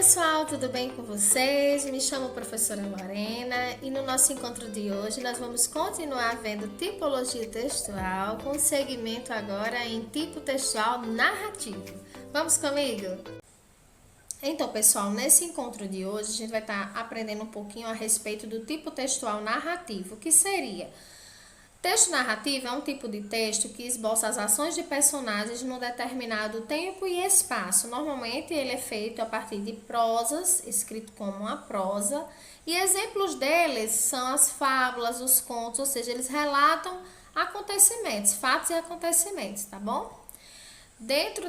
pessoal, tudo bem com vocês? Me chamo professora Lorena e no nosso encontro de hoje nós vamos continuar vendo tipologia textual com segmento agora em tipo textual narrativo. Vamos comigo? Então, pessoal, nesse encontro de hoje a gente vai estar aprendendo um pouquinho a respeito do tipo textual narrativo, que seria... Texto narrativo é um tipo de texto que esboça as ações de personagens num determinado tempo e espaço. Normalmente ele é feito a partir de prosas, escrito como uma prosa, e exemplos deles são as fábulas, os contos, ou seja, eles relatam acontecimentos, fatos e acontecimentos, tá bom? Dentro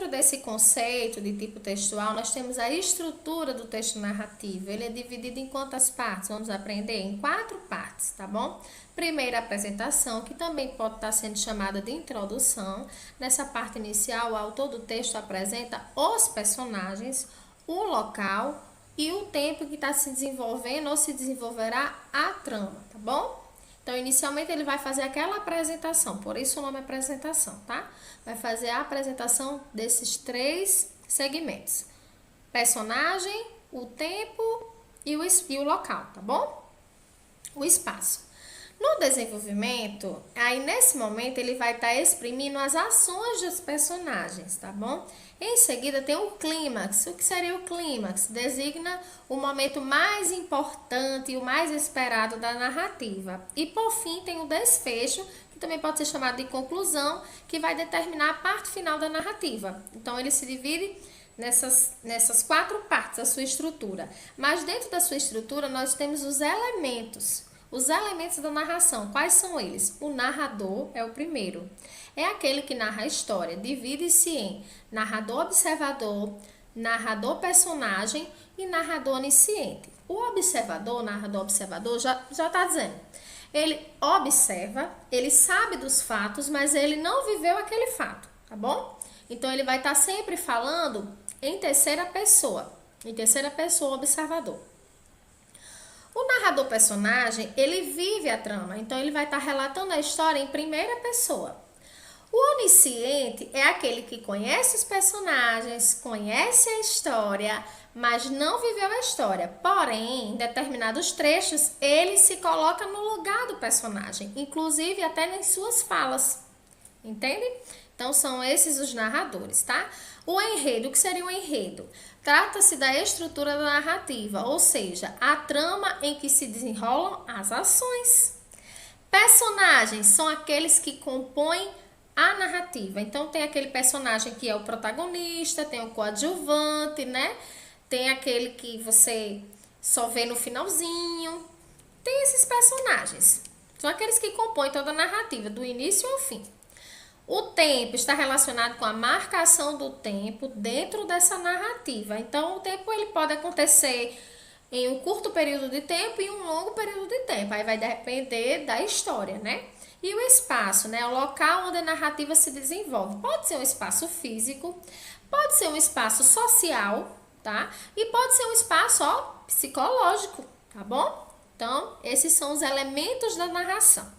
desse conceito de tipo textual, nós temos a estrutura do texto narrativo. Ele é dividido em quantas partes? Vamos aprender em 4 partes, tá bom? Primeiro, a apresentação, que também pode estar sendo chamada de introdução. Nessa parte inicial, o autor do texto apresenta os personagens, o local e o tempo que está se desenvolvendo ou se desenvolverá a trama, tá bom? Então, inicialmente, ele vai fazer aquela apresentação, por isso o nome é apresentação, tá? Vai fazer a apresentação desses 3 segmentos. Personagem, o tempo e o local, tá bom? O espaço. No desenvolvimento, aí nesse momento ele vai estar exprimindo as ações dos personagens, tá bom? Em seguida tem o clímax. O que seria o clímax? Designa o momento mais importante e o mais esperado da narrativa. E por fim tem o desfecho, que também pode ser chamado de conclusão, que vai determinar a parte final da narrativa. Então ele se divide nessas 4 partes, a sua estrutura. Mas dentro da sua estrutura nós temos os elementos. Os elementos da narração, quais são eles? O narrador é o primeiro. É aquele que narra a história. Divide-se em narrador-observador, narrador-personagem e narrador-onisciente. O observador, narrador-observador, já está dizendo. Ele observa, ele sabe dos fatos, mas ele não viveu aquele fato, tá bom? Então, ele vai estar sempre falando em terceira pessoa. Em terceira pessoa, observador. O narrador-personagem, ele vive a trama, então ele vai estar relatando a história em primeira pessoa. O onisciente é aquele que conhece os personagens, conhece a história, mas não viveu a história. Porém, em determinados trechos, ele se coloca no lugar do personagem, inclusive até nas suas falas. Entende? Então, são esses os narradores, tá? O enredo, o que seria o enredo? Trata-se da estrutura da narrativa, ou seja, a trama em que se desenrolam as ações. Personagens são aqueles que compõem a narrativa. Então, tem aquele personagem que é o protagonista, tem o coadjuvante, né? Tem aquele que você só vê no finalzinho. Tem esses personagens. São aqueles que compõem toda a narrativa, do início ao fim. O tempo está relacionado com a marcação do tempo dentro dessa narrativa. Então, o tempo ele pode acontecer em um curto período de tempo e um longo período de tempo. Aí vai depender da história, né? E o espaço, né? O local onde a narrativa se desenvolve. Pode ser um espaço físico, pode ser um espaço social, tá? E pode ser um espaço, psicológico, tá bom? Então, esses são os elementos da narração.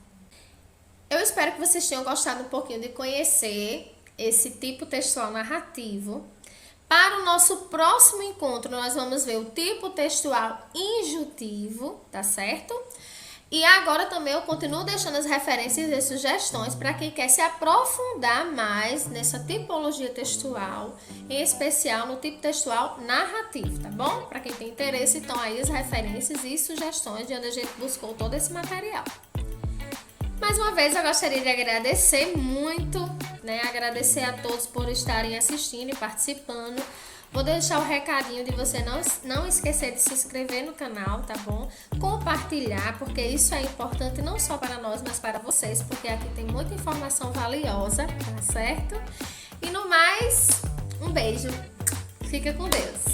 Eu espero que vocês tenham gostado um pouquinho de conhecer esse tipo textual narrativo. Para o nosso próximo encontro, nós vamos ver o tipo textual injuntivo, tá certo? E agora também eu continuo deixando as referências e sugestões para quem quer se aprofundar mais nessa tipologia textual, em especial no tipo textual narrativo, tá bom? Para quem tem interesse, estão aí as referências e sugestões de onde a gente buscou todo esse material. Mais uma vez, eu gostaria de agradecer muito, né? Agradecer a todos por estarem assistindo e participando. Vou deixar o recadinho de você não esquecer de se inscrever no canal, tá bom? Compartilhar, porque isso é importante não só para nós, mas para vocês, porque aqui tem muita informação valiosa, tá certo? E no mais, um beijo. Fica com Deus.